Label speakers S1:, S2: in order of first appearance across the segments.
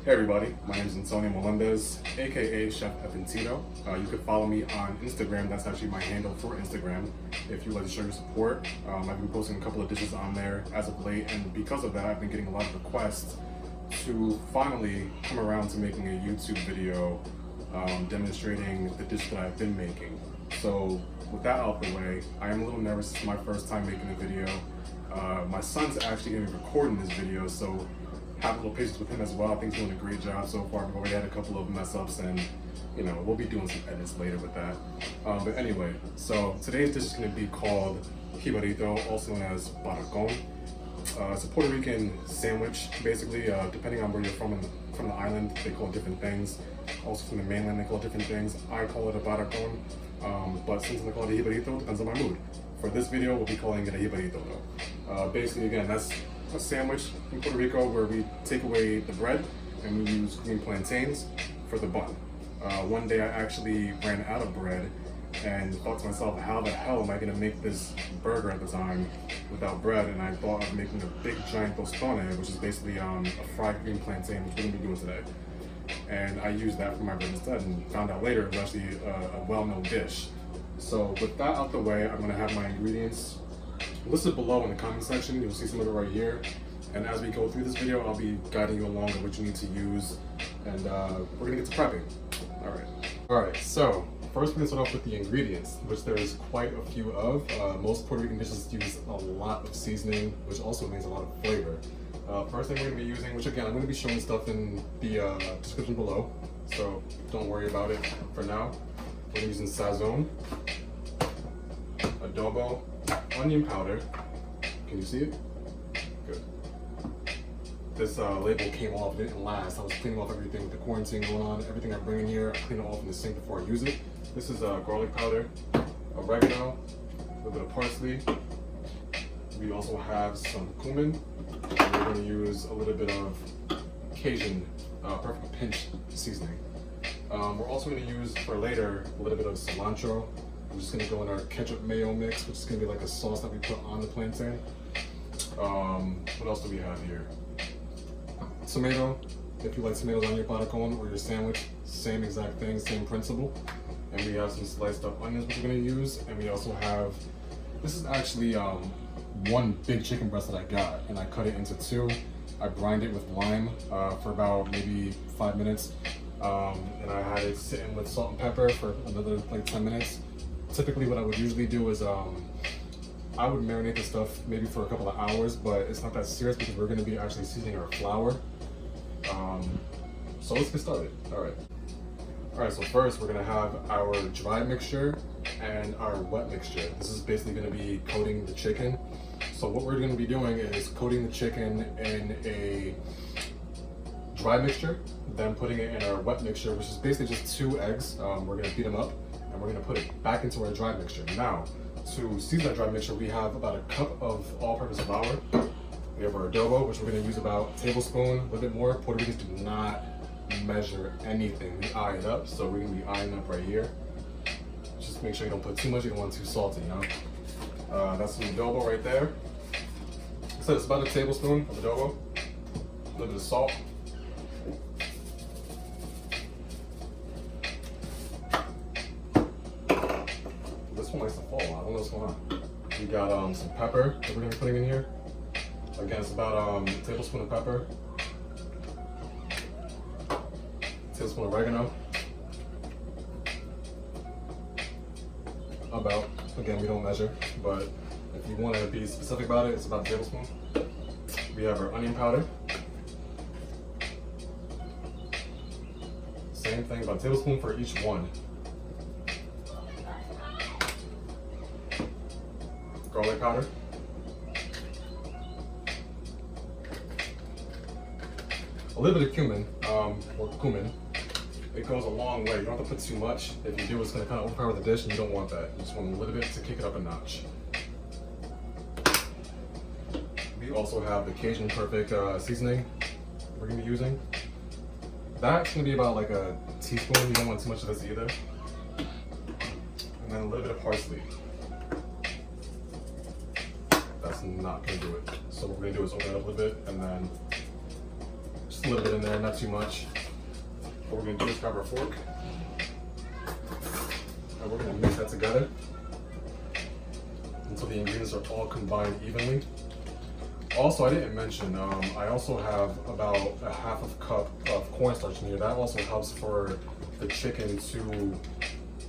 S1: Hey everybody, my name is Antonio Melendez, aka Chef Eventito. You can follow me on Instagram. That's actually my handle for Instagram. If you'd like to show your support, I've been posting a couple of dishes on there as of late, and because of that, I've been getting a lot of requests to finally come around to making a YouTube video demonstrating the dish that I've been making. So with that out the way, I am a little nervous. It's my first time making a video. My son's actually going to be recording this video, so have a little patience with him as well. I think he's doing a great job so far. We've already had a couple of mess ups, and you know, we'll be doing some edits later with that. But anyway, so today's dish is going to be called Jibarito, also known as baracon. It's a Puerto Rican sandwich, basically. Depending on where you're from the island, they call it different things. Also from the mainland, they call it different things. I call it a baracon, but since I call it a Jibarito, depends on my mood. For this video, we'll be calling it a Jibarito though. Basically, again, that's a sandwich in Puerto Rico where we take away the bread and we use green plantains for the bun. One day I actually ran out of bread and thought to myself, how the hell am I going to make this burger at the time without bread? And I thought of making a big giant tostones, which is basically a fried green plantain, which we're going to be doing today. And I used that for my bread instead and found out later it was actually a well-known dish. So with that out the way, I'm going to have my ingredients listed below in the comment section. You'll see some of it right here. And as we go through this video, I'll be guiding you along on what you need to use. And we're going to get to prepping. Alright, so first we're going to start off with the ingredients, which there is quite a few of. Most Puerto Rican dishes use a lot of seasoning, which also means a lot of flavor. First thing we're going to be using, which again, I'm going to be showing stuff in the description below, so don't worry about it for now. We're using Sazon, adobo, onion powder. Can you see it? Good. This label came off, it didn't last. I was cleaning off everything with the quarantine going on. Everything I bring in here, I clean it off in the sink before I use it. This is garlic powder, oregano, a little bit of parsley. We also have some cumin. And we're going to use a little bit of Cajun, perfect pinch seasoning. We're also going to use for later a little bit of cilantro. We're just going to go in our ketchup mayo mix, which is going to be like a sauce that we put on the plantain. What else do we have here? Tomato. If you like tomatoes on your baracon or your sandwich, same exact thing, same principle. And we have some sliced up onions which we're going to use. And we also have, this is actually one big chicken breast that I got, and I cut it into two. I brined it with lime for about maybe 5 minutes. And I had it sitting with salt and pepper for another like 10 minutes. Typically what I would usually do is I would marinate the stuff maybe for a couple of hours, but it's not that serious because we're going to be actually seasoning our flour. So let's get started. Alright, so first we're going to have our dry mixture and our wet mixture. This is basically going to be coating the chicken. So what we're going to be doing is coating the chicken in a dry mixture, then putting it in our wet mixture, which is basically just 2 eggs. We're going to beat them up and we're going to put it back into our dry mixture. Now, to season that dry mixture, we have about a cup of all-purpose flour. We have our adobo, which we're going to use about a tablespoon, a little bit more. Puerto Ricans do not measure anything. We eye it up, so we're going to be eyeing up right here. Just make sure you don't put too much, you don't want it too salty, you know? That's some adobo right there. So it's about a tablespoon of adobo, a little bit of salt. This one likes to fall. I don't know what's going on. We got some pepper that we're going to be putting in here. Again, it's about a tablespoon of pepper, tablespoon of oregano. About, again, we don't measure, but if you want to be specific about it, it's about a tablespoon. We have our onion powder. Same thing, about a tablespoon for each one. Garlic powder. A little bit of cumin, or cumin. It goes a long way. You don't have to put too much. If you do, it's going to kind of overpower the dish, and you don't want that. You just want a little bit to kick it up a notch. We also have the Cajun perfect seasoning we're going to be using. That's going to be about like a teaspoon. You don't want too much of this either. And then a little bit of parsley. That's not going to do it. So what we're going to do is open it up a little bit and then just Just a little bit in there, not too much. What we're gonna do is grab our fork, and we're gonna mix that together until the ingredients are all combined evenly. Also, I didn't mention, I also have about a half of a cup of cornstarch in here. That also helps for the chicken to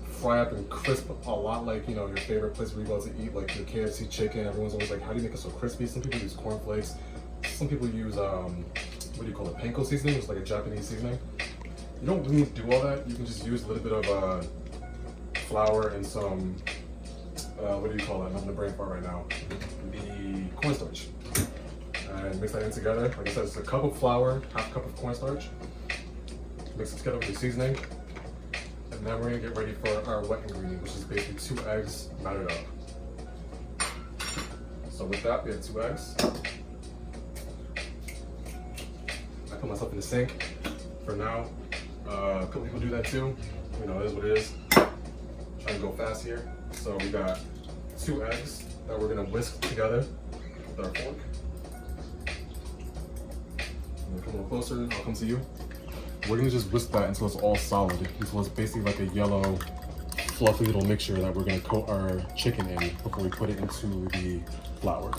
S1: fry up and crisp a lot, like, you know, your favorite place where you go to eat, like your KFC chicken. Everyone's always like, how do you make it so crispy? Some people use cornflakes. Some people use, what do you call it, panko seasoning, which is like a Japanese seasoning. You don't really need to do all that. You can just use a little bit of flour and some, what do you call that? I'm having a brain fart right now. The cornstarch. And mix that in together. Like I said, it's a cup of flour, half a cup of cornstarch. Mix it together with the seasoning. And then we're gonna get ready for our wet ingredient, which is basically 2 eggs battered up. So with that, we have 2 eggs. I put myself in the sink for now. A couple people do that too. You know, it is what it is. Trying to go fast here. So we got 2 eggs that we're gonna whisk together with our fork. Come a little closer, I'll come to you. We're gonna just whisk that until it's all solid, until it's basically like a yellow, fluffy little mixture that we're gonna coat our chicken in before we put it into the flour.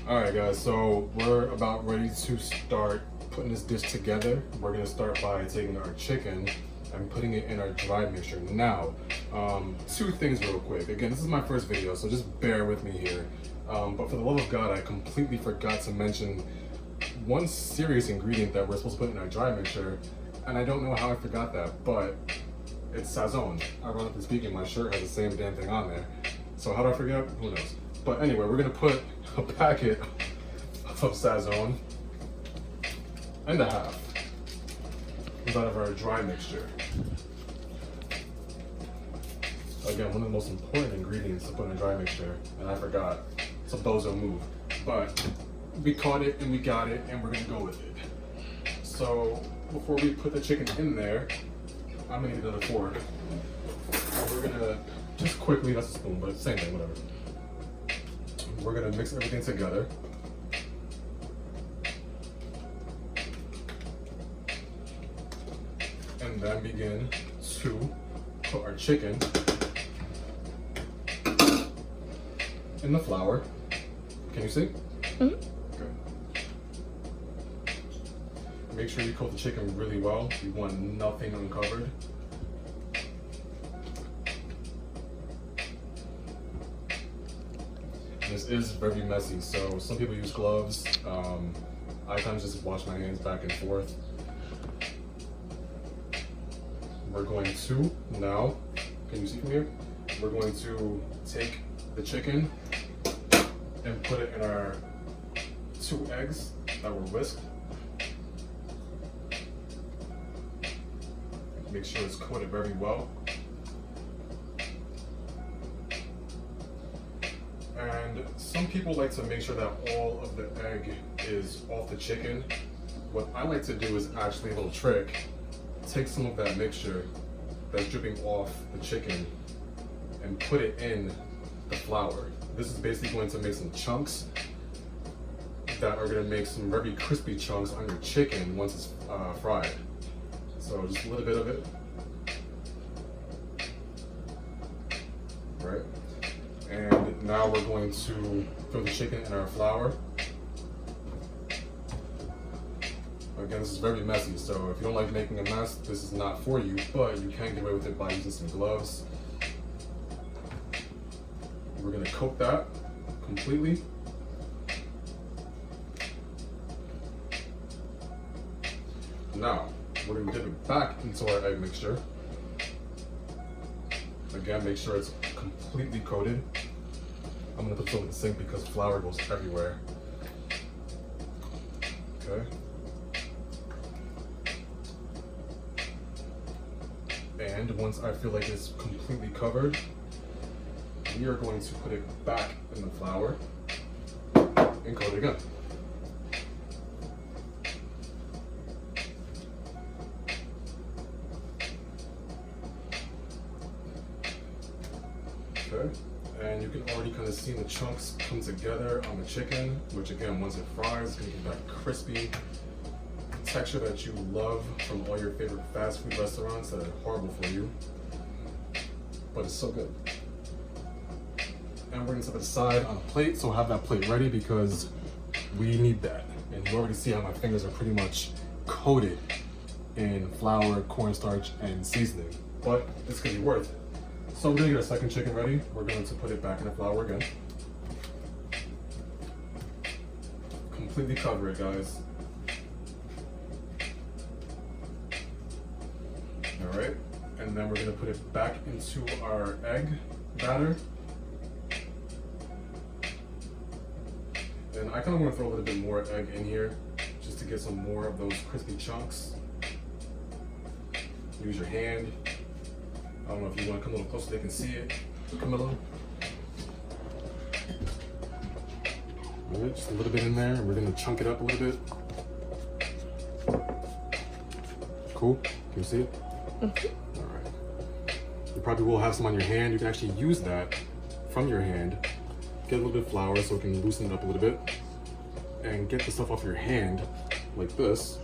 S1: Alright guys, so we're about ready to start putting this dish together. We're gonna start by taking our chicken and putting it in our dry mixture. Now, 2 things real quick. Again, this is my first video, so just bear with me here. But for the love of God, I completely forgot to mention one serious ingredient that we're supposed to put in our dry mixture, and I don't know how I forgot that, but it's Sazon. Ironically speaking, my shirt has the same damn thing on there. So how did I forget? Who knows? But anyway, we're gonna put a packet of Sazon and a half out of our dry mixture. Again, one of the most important ingredients to put in a dry mixture, and I forgot, it's a bozo move. But we caught it and we got it and we're gonna go with it. So before we put the chicken in there, I'm gonna get another fork. And we're gonna just quickly, that's a spoon, but same thing, whatever. We're gonna mix everything together. And then begin to put our chicken in the flour. Can you see? Mm-hmm. Good. Make sure you coat the chicken really well. You want nothing uncovered. This is very messy, so some people use gloves. I kind of just wash my hands back and forth. We're going to now, can you see from here? We're going to take the chicken and put it in our 2 eggs that were whisked. Make sure it's coated very well. And some people like to make sure that all of the egg is off the chicken. What I like to do is actually a little trick. Take some of that mixture that's dripping off the chicken and put it in the flour. This is basically going to make some chunks that are going to make some very crispy chunks on your chicken once it's fried. So just a little bit of it. Right? And now we're going to throw the chicken in our flour. Again, this is very messy, so if you don't like making a mess, this is not for you, but you can get away with it by using some gloves. We're gonna coat that completely. Now, we're gonna dip it back into our egg mixture. Again, make sure it's completely coated. I'm gonna put some in the sink because flour goes everywhere. Okay. And once I feel like it's completely covered, we are going to put it back in the flour and coat it again. Okay, and you can already kind of guys seen the chunks come together on the chicken, which again, once it fries, it's gonna get that crispy texture that you love from all your favorite fast food restaurants that are horrible for you, but it's so good. And we're gonna set it aside on a plate, so have that plate ready because we need that. And you already see how my fingers are pretty much coated in flour, cornstarch, and seasoning, but it's gonna be worth it. So we're gonna get our second chicken ready. We're going to put it back in the flour again. Completely cover it, guys. All right, and then we're gonna put it back into our egg batter. And I kind of want to throw a little bit more egg in here just to get some more of those crispy chunks. Use your hand. I don't know if you want to come a little closer so they can see it. Camilla. All right, just a little bit in there. We're going to chunk it up a little bit. Cool. Can you see it? Mm-hmm. All right. You probably will have some on your hand. You can actually use that from your hand. Get a little bit of flour so it can loosen it up a little bit. And get the stuff off your hand like this.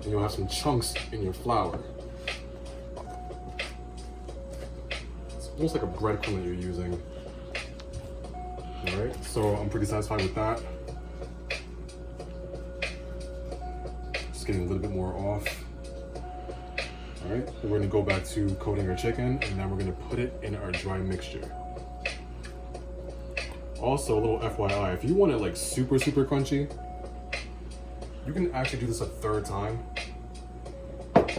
S1: And you'll have some chunks in your flour. It's almost like a breadcrumb that you're using. All right, so I'm pretty satisfied with that. Just getting a little bit more off. All right, then we're gonna go back to coating our chicken, and then we're gonna put it in our dry mixture. Also, a little FYI, if you want it like super crunchy, you can actually do this a third time,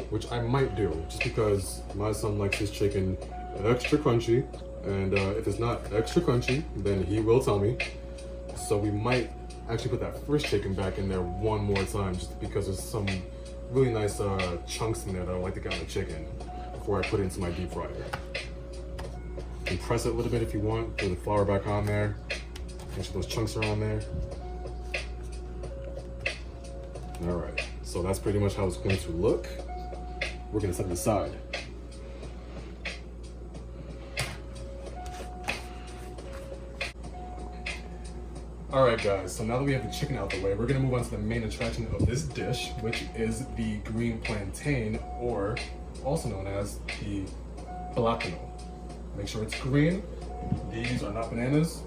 S1: which I might do, just because my son likes his chicken extra crunchy, and if it's not extra crunchy, then he will tell me. So we might actually put that first chicken back in there one more time, just because there's some really nice chunks in there that I like to get on the chicken before I put it into my deep fryer. You can press it a little bit if you want, throw the flour back on there, make sure those chunks are on there. All right, so that's pretty much how it's going to look. We're gonna set it aside. All right, guys, so now that we have the chicken out the way, we're gonna move on to the main attraction of this dish, which is the green plantain, or also known as the plátano. Make sure it's green. These are not bananas.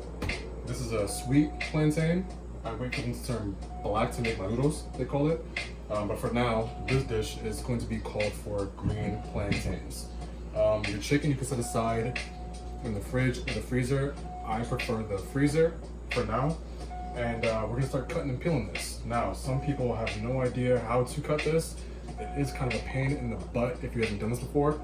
S1: This is a sweet plantain. I wait for them to turn black to make noodles, they call it. But for now, this dish is going to be called for green plantains. Your chicken you can set aside in the fridge or the freezer. I prefer the freezer for now. And we're gonna start cutting and peeling this. Now, some people have no idea how to cut this. It is kind of a pain in the butt if you haven't done this before.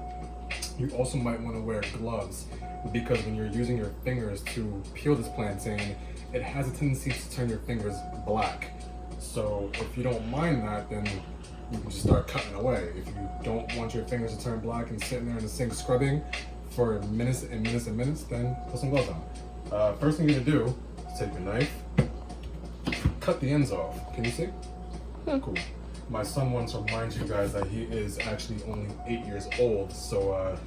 S1: You also might want to wear gloves because when you're using your fingers to peel this plantain, it has a tendency to turn your fingers black. So if you don't mind that, then you can just start cutting away. If you don't want your fingers to turn black and sitting there in the sink scrubbing for minutes and minutes and minutes, then put some gloves on. First thing you're gonna do is take your knife, cut the ends off. Can you see? Cool. My son wants to remind you guys that he is actually only 8 years old, so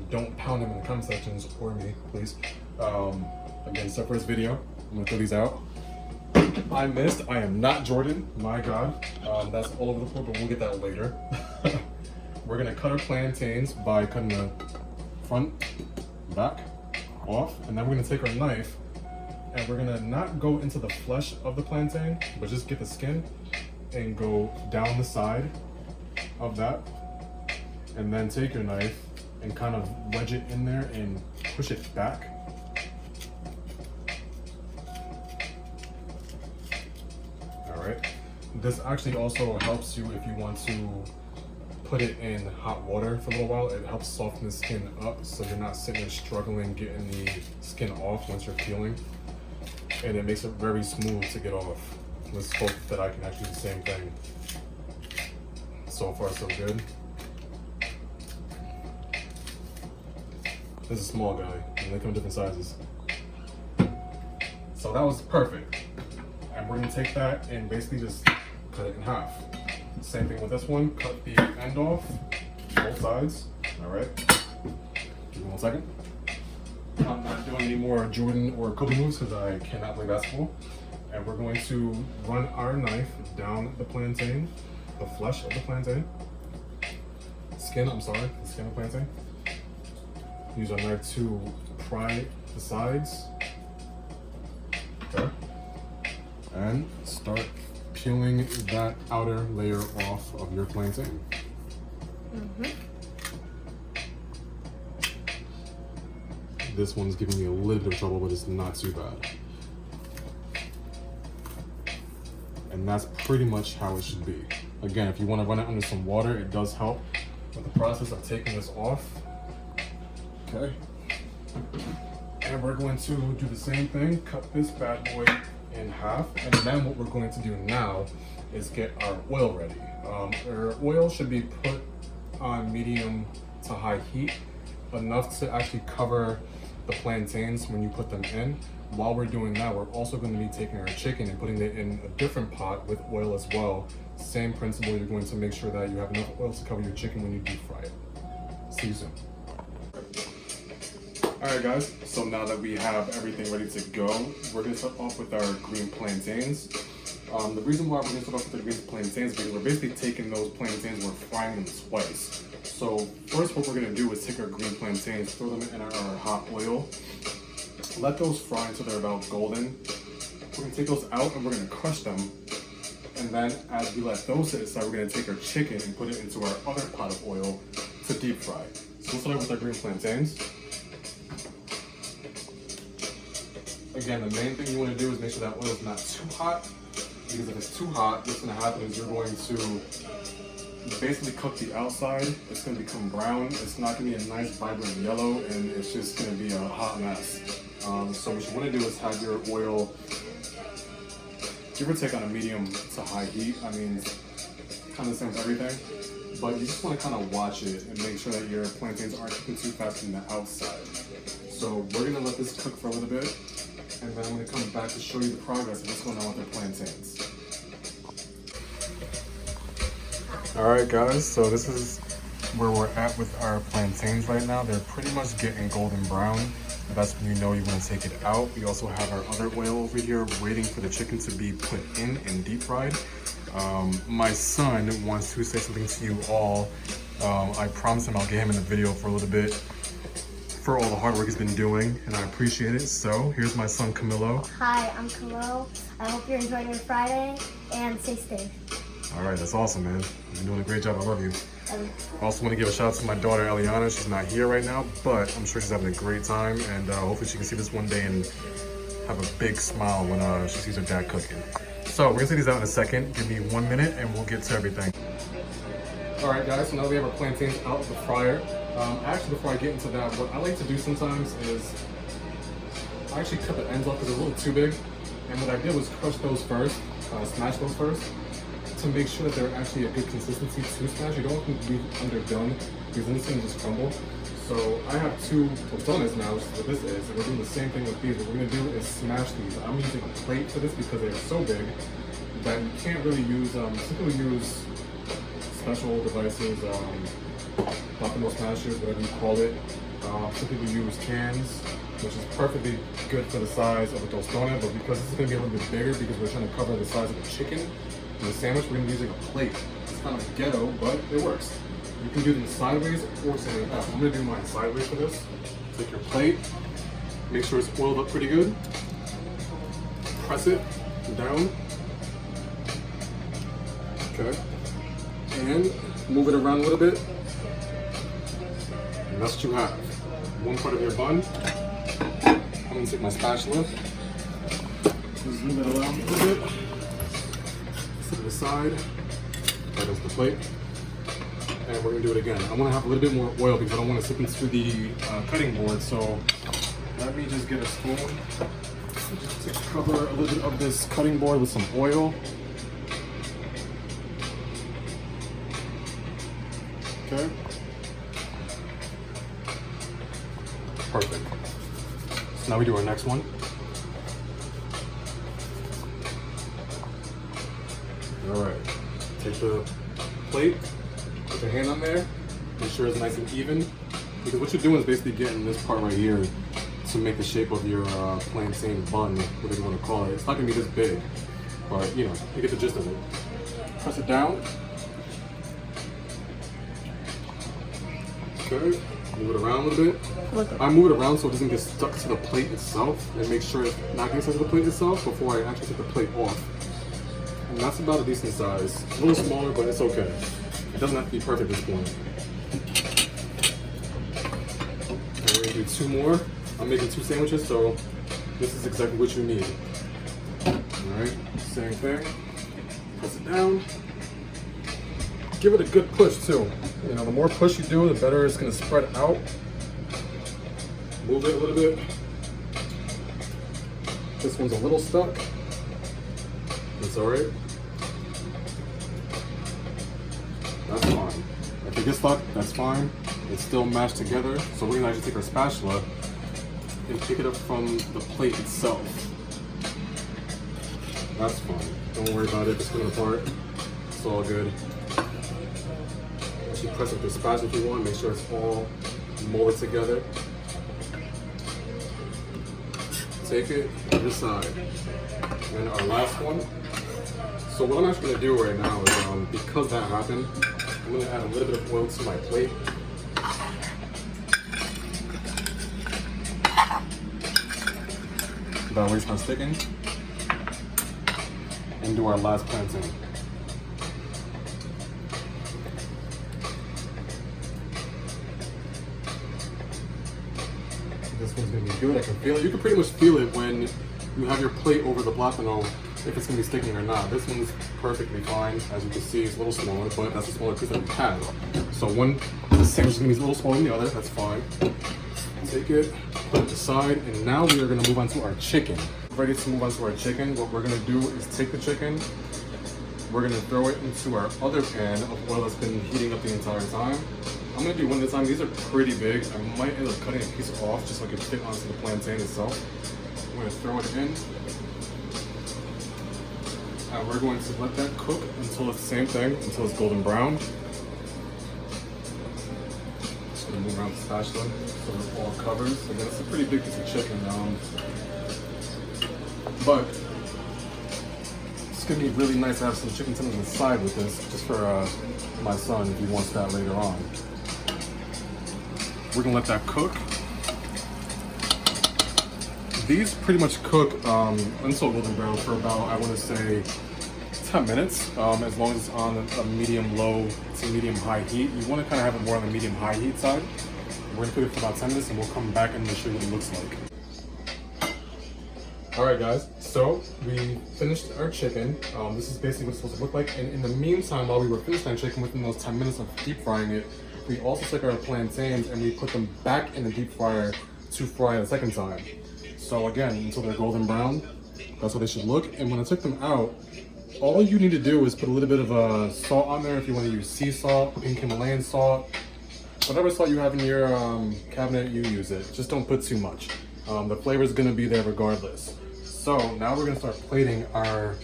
S1: don't pound him in the comment sections, or me, please. Again, except for this video, I'm gonna throw these out. I missed. I am not Jordan. My God, that's all over the floor, but we'll get that later. We're gonna cut our plantains by cutting the front, back off, and then we're gonna take our knife and we're gonna not go into the flesh of the plantain, but just get the skin and go down the side of that, and then take your knife and kind of wedge it in there and push it back. All right. This actually also helps you if you want to put it in hot water for a little while. It helps soften the skin up so you're not sitting there struggling getting the skin off once you're peeling. And it makes it very smooth to get off. Let's hope that I can actually do the same thing. So far, so good. This is a small guy, and they come in different sizes. So that was perfect. And we're gonna take that and basically just cut it in half. Same thing with this one, cut the end off, both sides. All right, give me 1 second. any more Jordan or Kobe moves because I cannot play basketball. And we're going to run our knife down the plantain, the flesh of the plantain. The skin of the plantain. Use our knife to pry the sides. Okay. And start peeling that outer layer off of your plantain. This one's giving me a little bit of trouble, but it's not too bad. And that's pretty much how it should be. Again, if you want to run it under some water, it does help with the process of taking this off. Okay. And we're going to do the same thing, cut this bad boy in half. And then what we're going to do now is get our oil ready. Our oil should be put on medium to high heat, enough to actually cover the plantains when you put them in. While we're doing that, we're also going to be taking our chicken and putting it in a different pot with oil as well. Same principle, you're going to make sure that you have enough oil to cover your chicken when you deep fry it. See you soon. Alright guys, so now that we have everything ready to go, we're going to start off with our green plantains. The reason why we're going to start off with the green plantains is because we're basically taking those plantains, we're frying them twice. So first what we're going to do is take our green plantains, throw them in our hot oil, let those fry until they're about golden. We're going to take those out and we're going to crush them. And then as we let those sit aside, we're going to take our chicken and put it into our other pot of oil to deep fry. So we'll start with our green plantains. Again, the main thing you want to do is make sure that oil is not too hot, because if it's too hot, what's going to happen is you're going to basically cook the outside. It's going to become brown. It's not going to be a nice vibrant yellow, and it's just going to be a hot mess. So what you want to do is have your oil, give or take, on a medium to high heat. I mean, kind of the same with everything, but you just want to kind of watch it and make sure that your plantains aren't cooking too fast from the outside. So we're going to let this cook for a little bit, and then I'm going to come back to show you the progress of what's going on with our plantains. Alright guys, so this is where we're at with our plantains right now. They're pretty much getting golden brown. That's when you know you want to take it out. We also have our other oil over here waiting for the chicken to be put in and deep fried. My son wants to say something to you all. I promised him I'll get him in the video for a little bit for all the hard work he's been doing, and I appreciate it. So here's my son Camilo.
S2: Hi, I'm Camilo. I hope you're enjoying your Friday and stay safe.
S1: All right, that's awesome, man. You're doing a great job. I love you. I also want to give a shout out to my daughter Eliana. She's not here right now, but I'm sure she's having a great time, and hopefully she can see this one day and have a big smile when she sees her dad cooking. So we're gonna take these out in a second. Give me 1 minute and we'll get to everything. All right guys, so now we have our plantains out of the fryer. Actually, before I get into that, what I like to do sometimes is I actually cut the ends off because they're a little too big. And what I did was crush those first, smash those first, to make sure that they're actually a good consistency to smash. You don't want them to be underdone because then it's gonna just crumble. So I have two tostones now, which is what this is, and we're doing the same thing with these. What we're gonna do is smash these. I'm using a plate for this because they're so big that you can't really use, simply use special devices, buffalo smashers, whatever you call it. Typically use cans, which is perfectly good for the size of a tostone, but because this is gonna be a little bit bigger because we're trying to cover the size of the chicken in the sandwich, we're gonna be using a plate. It's kind of ghetto, but it works. You can do them sideways or standing up. I'm gonna do mine sideways for this. Take your plate, make sure it's oiled up pretty good. Press it down. Okay. And move it around a little bit. And that's what you have. One part of your bun. I'm gonna take my spatula. Just move it around a little bit. Set it aside. Right as the plate. And we're gonna do it again. I wanna have a little bit more oil because I don't wanna slip into the cutting board. So let me just get a spoon. Just to cover a little bit of this cutting board with some oil. Okay. Perfect. So now we do our next one. All right. Take the plate, put your hand on there, make sure it's nice and even. Because what you're doing is basically getting this part right here to make the shape of your plantain bun, whatever you want to call it. It's not gonna be this big, but you know, you get the gist of it. Press it down. Okay, move it around a little bit. I move it around so it doesn't get stuck to the plate itself, and make sure it's not getting stuck to the plate itself before I actually take the plate off. And that's about a decent size. It's a little smaller, but it's okay. It doesn't have to be perfect at this point. And we're gonna do 2 more. I'm making 2 sandwiches, so this is exactly what you need. Alright, same thing. Press it down. Give it a good push too. You know, the more push you do, the better it's gonna spread out. Move it a little bit. This one's a little stuck. It's alright. That's fine. If it gets stuck, that's fine. It's still mashed together. So we're gonna actually take our spatula and pick it up from the plate itself. That's fine. Don't worry about it. It's coming apart. It's all good. Actually press with the spatula if you want. Make sure it's all molded together. Take it to the side. And our last one. So what I'm actually gonna do right now is, because that happened, I'm gonna add a little bit of oil to my plate. That way it's not sticking. And do our last plantain. This one's gonna be good. I can feel it. You can pretty much feel it when you have your plate over the platano, if it's gonna be sticking or not. This one's perfectly fine. As you can see, it's a little smaller, but that's a smaller piece that we have. So one, the sandwich is gonna be a little smaller than the other. That's fine. Take it, put it aside, and now we are gonna move on to our chicken. Ready to move on to our chicken. What we're gonna do is take the chicken. We're gonna throw it into our other pan of oil that's been heating up the entire time. I'm gonna do one at a time. These are pretty big. I might end up cutting a piece off just so I can fit onto the plantain itself. I'm gonna throw it in. And we're going to let that cook until it's the same thing, until it's golden brown. Just gonna move around the spatula so it all covers. Again, it's a pretty big piece of chicken. But it's gonna be really nice to have some chicken tenders on the side with this, just for my son if he wants that later on. We're gonna let that cook. These pretty much cook until golden brown for about, I want to say, 10 minutes, as long as it's on a medium-low to medium-high heat. You want to kind of have it more on the medium-high heat side. We're gonna cook it for about 10 minutes and we'll come back and show you what it looks like. Alright guys, so we finished our chicken. This is basically what it's supposed to look like. And in the meantime, while we were finishing our chicken within those 10 minutes of deep frying it, we also took our plantains and we put them back in the deep fryer to fry the second time. So again, until they're golden brown, that's what they should look. And when I took them out, all you need to do is put a little bit of salt on there if you want to use sea salt, pink Himalayan salt, whatever salt you have in your cabinet, you use it. Just don't put too much. The flavor is going to be there regardless. So now we're going to start plating our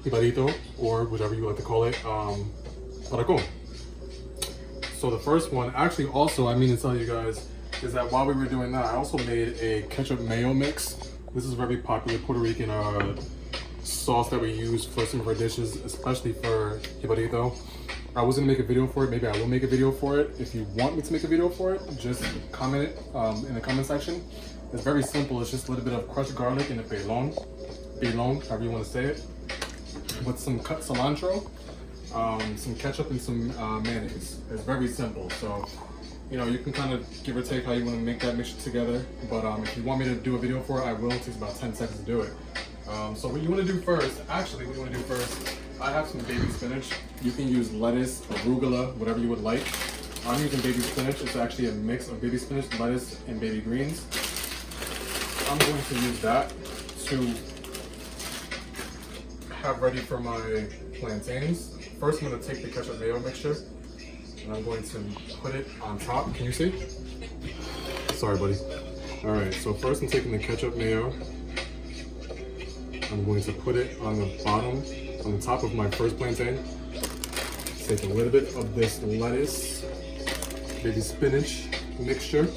S1: Jibarito, or whatever you like to call it, Boricua. So the first one, actually also, I mean to tell you guys, is that while we were doing that, I also made a ketchup mayo mix. This is a very popular Puerto Rican sauce that we use for some of our dishes, especially for Jibarito. I was gonna make a video for it. Maybe I will make a video for it. If you want me to make a video for it, just comment it in the comment section. It's very simple. It's just a little bit of crushed garlic and a pelon, however you want to say it, with some cut cilantro, some ketchup, and some mayonnaise. It's very simple. So, you know, you can kind of give or take how you want to make that mixture together. But if you want me to do a video for it, I will. It takes about 10 seconds to do it. So what you want to do first, I have some baby spinach. You can use lettuce, arugula, whatever you would like. I'm using baby spinach. It's actually a mix of baby spinach, lettuce, and baby greens. I'm going to use that to have ready for my plantains. First, I'm going to take the ketchup mayo mixture and I'm going to put it on top. Can you see? Sorry, buddy. All right, so first I'm taking the ketchup mayo. I'm going to put it on the bottom, on the top of my first plantain. Take a little bit of this lettuce, baby spinach mixture.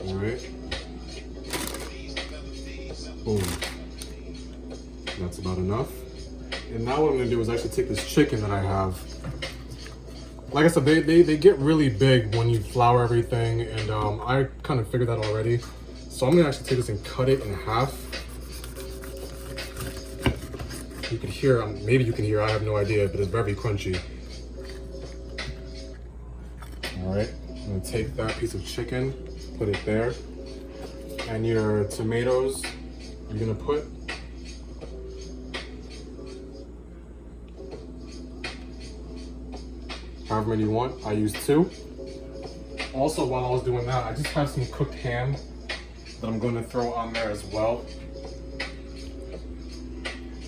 S1: All right. Boom. That's about enough. And now what I'm gonna do is actually take this chicken that I have. Like I said, they get really big when you flour everything, and I kind of figured that already. So I'm gonna actually take this and cut it in half. You can hear, maybe you can hear, I have no idea, but it's very crunchy. All right, I'm gonna take that piece of chicken, put it there, and your tomatoes, you're gonna put however many you want. I used 2. Also, while I was doing that, I just have some cooked ham that I'm going to throw on there as well.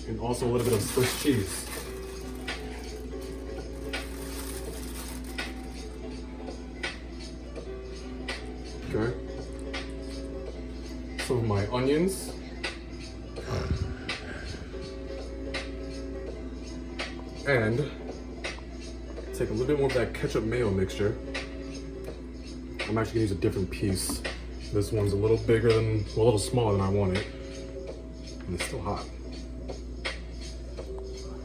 S1: And also a little bit of Swiss cheese. Okay. Some of my onions. And take a little bit more of that ketchup mayo mixture. I'm actually gonna use a different piece. This one's a little bigger than, well, a little smaller than I want it. And it's still hot.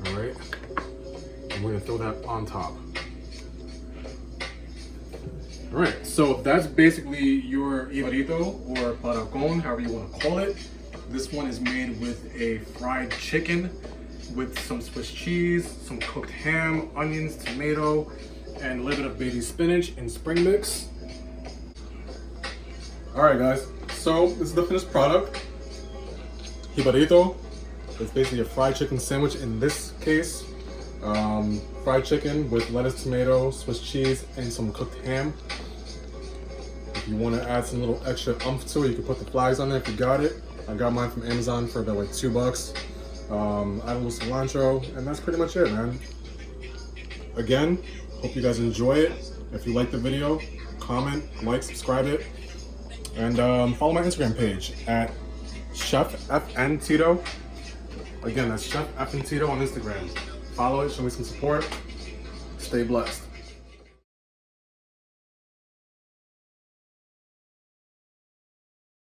S1: All right, and we're gonna throw that on top. All right, so that's basically your Jibarito or patacon, however you wanna call it. This one is made with a fried chicken with some Swiss cheese, some cooked ham, onions, tomato, and a little bit of baby spinach and spring mix. All right, guys, so this is the finished product. Jibarito. It's basically a fried chicken sandwich in this case. Fried chicken with lettuce, tomato, Swiss cheese, and some cooked ham. If you want to add some little extra oomph to it, you can put the flags on there if you got it. I got mine from Amazon for about like $2. Add a little cilantro, and that's pretty much it, man. Again, hope you guys enjoy it. If you like the video, comment, like, subscribe it, and follow my Instagram page at Chef FN Tito. Again, that's Chef FN Tito on Instagram. Follow it, show me some support. Stay blessed.